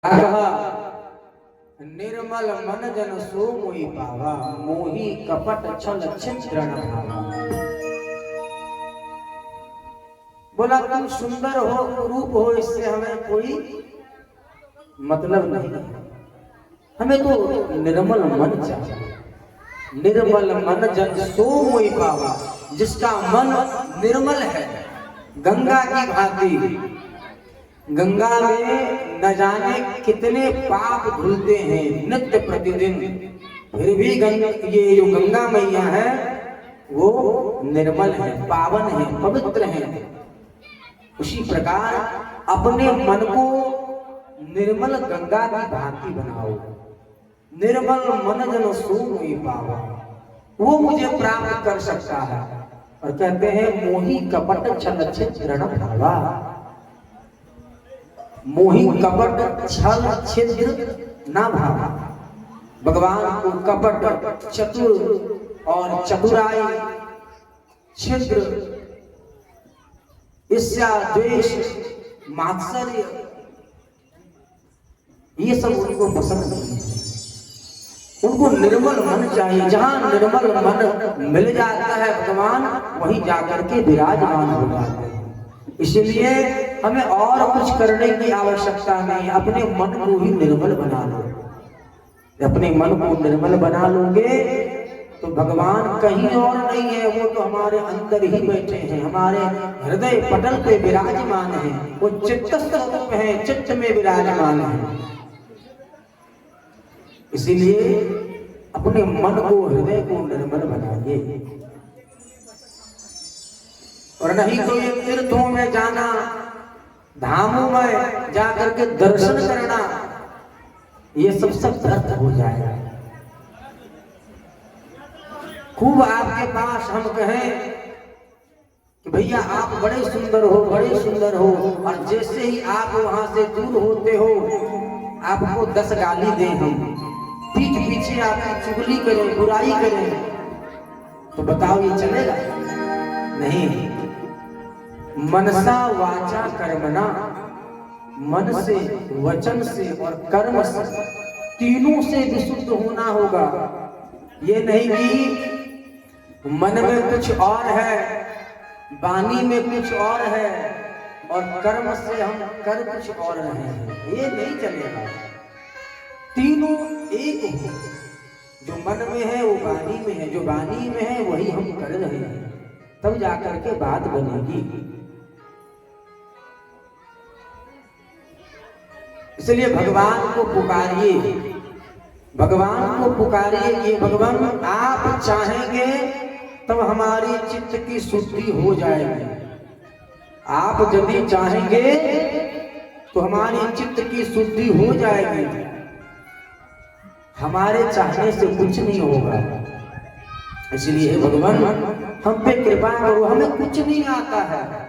कहा निर्मल मन जन सो मोहि पावा, मोहि कपट छल छिद्र न भावा। बोला तुम सुंदर हो, रूप हो, इससे हमें कोई मतलब नहीं, हमें तो निर्मल मन चाहिए। निर्मल मन जन सो मोहि पावा, जिसका मन निर्मल है, गंगा की भांति। गंगा में न जाने कितने पाप धुलते हैं नित्य प्रतिदिन, फिर भी ये जो गंगा मैया है वो निर्मल है, पावन है, पवित्र है। उसी प्रकार अपने मन को निर्मल गंगा की भांति बनाओ। निर्मल मन जन सो मोहि पावा, वो मुझे प्राप्त कर सकता है। और कहते हैं मोहि कपट छल छिद्र न भावा, मोहि कपट छल छिद्र ना भावा। भगवान को कपट, चतुर और चतुराई, छिद्र, ईर्ष्या, द्वेष, मात्सर्य, ये सब उनको पसंद नहीं है। उनको निर्मल मन चाहिए। जहां निर्मल मन मिल जाता है भगवान, वहीं जाकर के विराजमान हो जाते हैं। इसलिए हमें और कुछ करने की आवश्यकता नहीं है, अपने मन को ही निर्मल बना लो। अपने मन को निर्मल बना लोगे तो भगवान कहीं और नहीं है, वो तो हमारे अंदर ही बैठे हैं, हमारे हृदय पटल पे विराजमान है। वो चित्तस्थ रूप है, चित्त में विराजमान है। इसीलिए अपने मन को, हृदय को निर्मल बनाइए। और नहीं तो ये तीर्थों में जाना, धामों में जाकर के दर्शन करना, ये सब व्यर्थ हो जाएगा। खूब आपके पास हम कहें कि भैया आप बड़े सुंदर हो, बड़े सुंदर हो, और जैसे ही आप वहां से दूर होते हो आपको 10 गाली दें, हम पीठ पीछे आपकी चुगली करें, बुराई करें, तो बताओ ये चलेगा? नहीं। मनसा वाचा कर्मणा, मन से, वचन से और कर्म से, तीनों से विशुद्ध होना होगा। ये नहीं कि मन में कुछ और है, वाणी में कुछ और है, और कर्म से हम कर कुछ और रहे हैं, ये नहीं चलेगा। तीनों एक हो, जो मन में है वो वाणी में है, जो वाणी में है वही हम कर रहे हैं, तब जाकर के बात बनेगी। इसलिए भगवान को पुकारिए, भगवान को पुकारिए कि भगवान आप चाहेंगे तब हमारी चित्त की शुद्धि हो जाएगी। आप यदि चाहेंगे तो हमारी चित्त की शुद्धि हो जाएगी। हमारे चाहने से कुछ नहीं होगा। इसलिए भगवान हम पे कृपा करो, हमें कुछ नहीं आता है।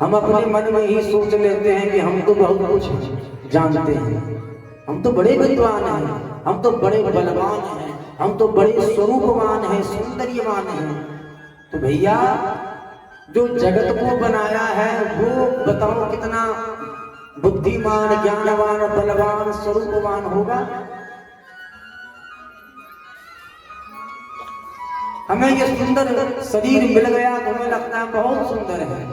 हम अपने मन में ही सोच लेते हैं कि हम तो बहुत कुछ जानते हैं, हम तो बड़े विद्वान हैं, हम तो बड़े बलवान हैं, हम तो बड़े स्वरूपवान हैं, सौंदर्यवान हैं। तो भैया जो जगत को बनाया है वो बताओ कितना बुद्धिमान, ज्ञानवान, बलवान, स्वरूपवान होगा? हमें ये सुंदर शरीर मिल गया तो हमें लगता है बहुत सुंदर है,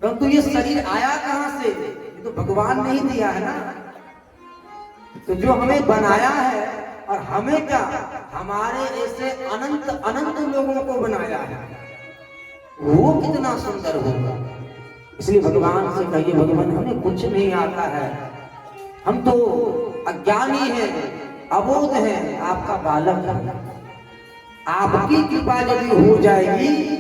परंतु ये शरीर आया कहां से? ये तो भगवान ने ही दिया है ना। तो जो हमें बनाया है, और हमें क्या, हमारे ऐसे अनंत अनंत लोगों को बनाया है, वो कितना सुंदर होगा। इसलिए भगवान से कहिए भगवान हमें कुछ नहीं आता है, हम तो अज्ञानी हैं, अबोध हैं, आपका बालक है। आपकी कृपा यदि हो जाएगी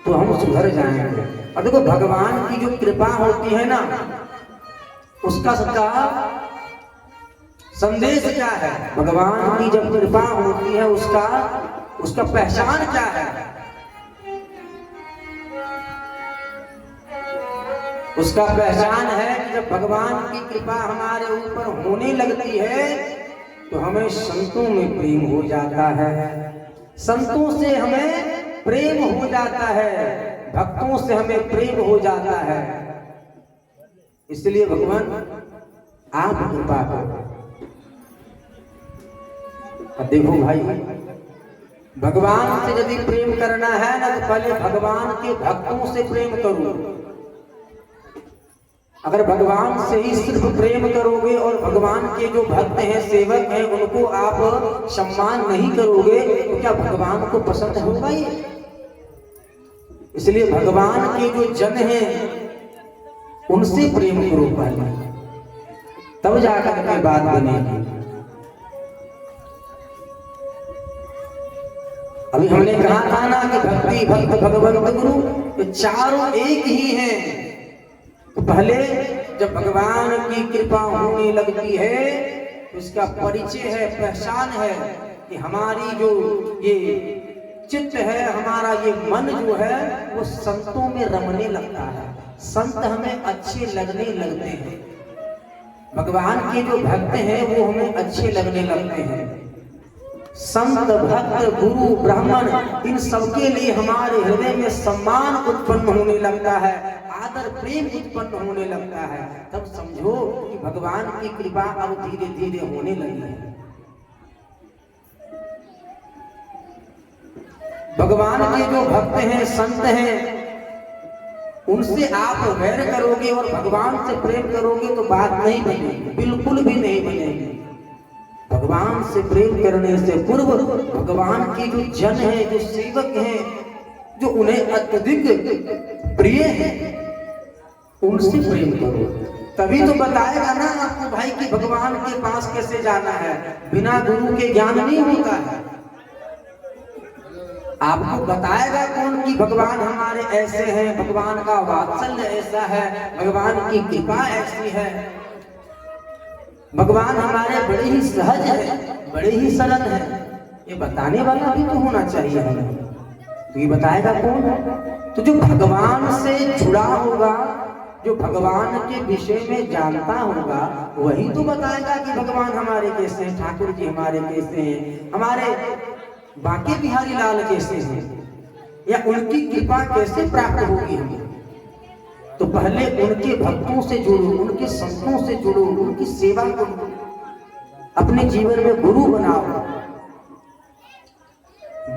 तो हम सुधर जाएंगे। और देखो भगवान की जो कृपा होती है ना, उसका सबका संदेश क्या है? भगवान की जब कृपा होती है उसका पहचान क्या है? उसका पहचान है कि जब भगवान की कृपा हमारे ऊपर होने लगती है तो हमें संतों में प्रेम हो जाता है, संतों से हमें प्रेम हो जाता है, भक्तों से हमें प्रेम हो जाता है। इसलिए भगवान आप कृपा करो। देखो भाई, भगवान से यदि प्रेम करना है ना तो पहले भगवान के भक्तों से प्रेम करो। अगर भगवान से ही सिर्फ प्रेम करोगे और भगवान के जो भक्त हैं, सेवक हैं, उनको आप सम्मान नहीं करोगे तो क्या भगवान को पसंद होगा ये? इसलिए भगवान के जो जन हैं उनसे प्रेम करो पहले, तब जाकर के बात बनेगी। अभी हमने कहा था ना कि भक्ति, भक्त, भगवंत, गुरु ये चारों एक ही हैं। तो पहले जब भगवान की कृपा होने लगती है तो इसका परिचय है, पहचान है कि हमारी जो ये चित्त है, हमारा ये मन जो है वो संतों में रमने लगता है, संत हमें अच्छे लगने लगते हैं, भगवान के जो भक्त हैं वो हमें अच्छे लगने लगते हैं। संत, भक्त, गुरु, ब्राह्मण, इन सबके लिए हमारे हृदय में सम्मान उत्पन्न होने लगता है, आदर प्रेम उत्पन्न होने लगता है। तब समझो कि भगवान की कृपा अब धीरे धीरे होने लगी है। भगवान के जो भक्त हैं, संत हैं, उनसे आप वैर करोगे और भगवान से प्रेम करोगे तो बात नहीं बनेगी, बिल्कुल भी नहीं बनेगी। भगवान से प्रेम करने से पूर्व भगवान के जो जन हैं, जो सेवक हैं, जो उन्हें अत्यधिक प्रिय है, उनसे प्रेम करो। तभी तो बताएगा ना आपको भाई कि भगवान के पास कैसे जाना है। बिना गुरु के ज्ञान नहीं होता है। आपको बताएगा कौन कि भगवान हमारे ऐसे हैं, भगवान का वात्सल्य ऐसा है, भगवान की कृपा ऐसी है, भगवान हमारे बड़े ही सहज है, बड़े ही सरल है। ये बताने वाला भी तो होना चाहिए हमें। तो ये बताएगा कौन? तो जो भगवान से जुड़ा होगा, जो भगवान के विषय में जानता होगा, वही तो बताएगा कि भगवान हमारे कैसे हैं, ठाकुर जी हमारे कैसे हैं, हमारे बांके बिहारी लाल कैसे हैं, या उनकी कृपा कैसे प्राप्त होगी हमें। तो पहले उनके भक्तों से जुड़ो, उनके संतों से जुड़ो, उनकी सेवा करो, अपने जीवन में गुरु बनाओ।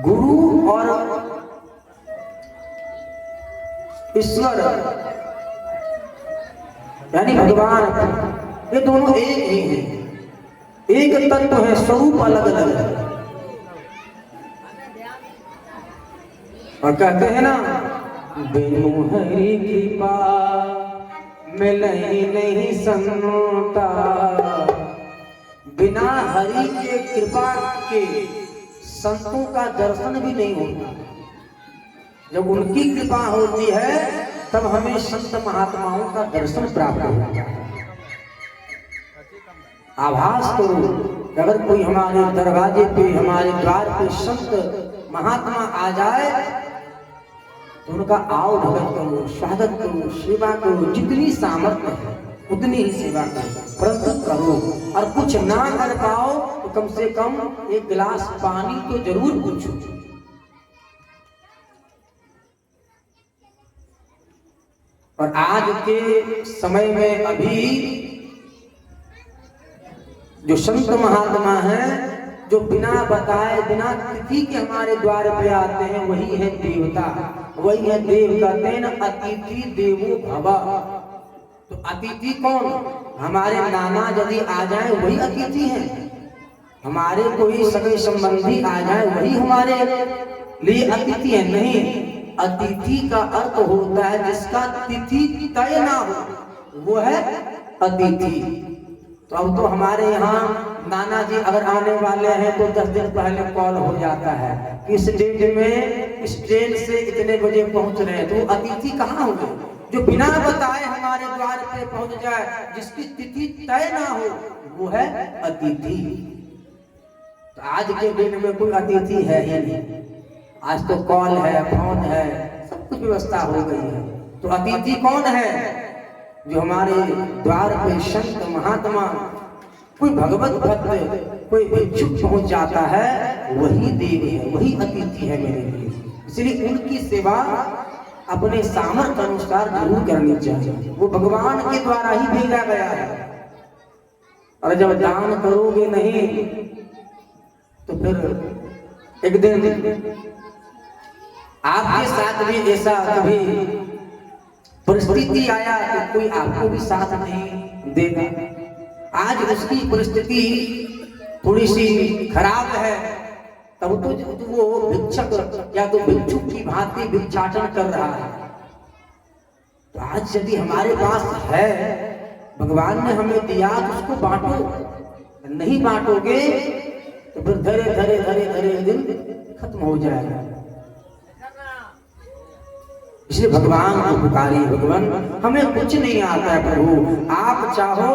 गुरु और ईश्वर यानी भगवान, ये दोनों एक ही हैं, एक तत्व है, स्वरूप अलग अलग है। और कहते हैं ना, बिनु हरि कृपा मिलई नहीं संता, बिना हरि के कृपा के संतों का दर्शन भी नहीं होता। जब उनकी कृपा होती है तब हमें संत महात्माओं का दर्शन प्राप्त होता है। आभास करो कि अगर कोई हमारे दरवाजे पे, हमारे द्वार पे संत महात्मा आ जाए तो उनका आओ भगत करो, स्वागत करो, सेवा करो, जितनी सामर्थ्य है उतनी ही सेवा करो, परंतु करो। और कुछ ना कर पाओ तो कम से कम एक गिलास पानी तो जरूर पूछो। और आज के समय में अभी जो संत महात्मा हैं, जो बिना बताए, बिना तिथि के हमारे द्वार पे आते हैं, वही है देवता, वही है देव। कहते हैं ना, अतिथि देवो भव। तो अतिथि कौन? हमारे नाना यदि आ जाए वही अतिथि हैं, हमारे कोई सगे संबंधी आ जाए वही हमारे लिए अतिथि है। नहीं, अतिथि का अर्थ होता है जिसका तिथि तय ना हो, वो है अतिथि। तो अब तो हमारे यहाँ नाना जी अगर आने वाले हैं तो 10 दिन पहले कॉल हो जाता है कि इस डेट में इस ट्रेन से इतने बजे पहुंच रहे हैं। तो अतिथि कहाँ होंगे? जो बिना बताए हमारे द्वार पे पहुंच जाए, जिसकी तिथि तय ना हो, वो है अतिथि। तो आज के दिन में कोई अतिथि है ही नहीं। आज तो कॉल है, फोन है, सब कुछ व्यवस्था हो गई है। तो अतिथि कौन है? जो हमारे द्वार पे संत महात्मा, कोई भगवत भक्त, कोई भिक्षुक पहुंच जाता है, वही देव है, वही अतिथि है मेरे लिए। इसलिए उनकी सेवा अपने सामर्थ्य अनुसार जरूर करनी चाहिए। वो भगवान के द्वारा ही भेजा गया है। और जब दान करोगे नहीं तो फिर एक दिन आपके साथ भी ऐसा कभी परिस्थिति आया तो कोई आपको भी साथ नहीं देगा। आज उसकी परिस्थिति थोड़ी सी खराब है, तब तो वो भिक्षक या तो भिक्षुक की भांति भिक्षाटन कर रहा है। तो आज यदि हमारे पास है, भगवान ने हमें दिया तो उसको बांटो। नहीं बांटोगे तो फिर धीरे धीरे धीरे धीरे दिन खत्म हो जाएगा। इसलिए भगवान को पुकारिए, भगवान हमें कुछ नहीं आता है प्रभु, आप चाहो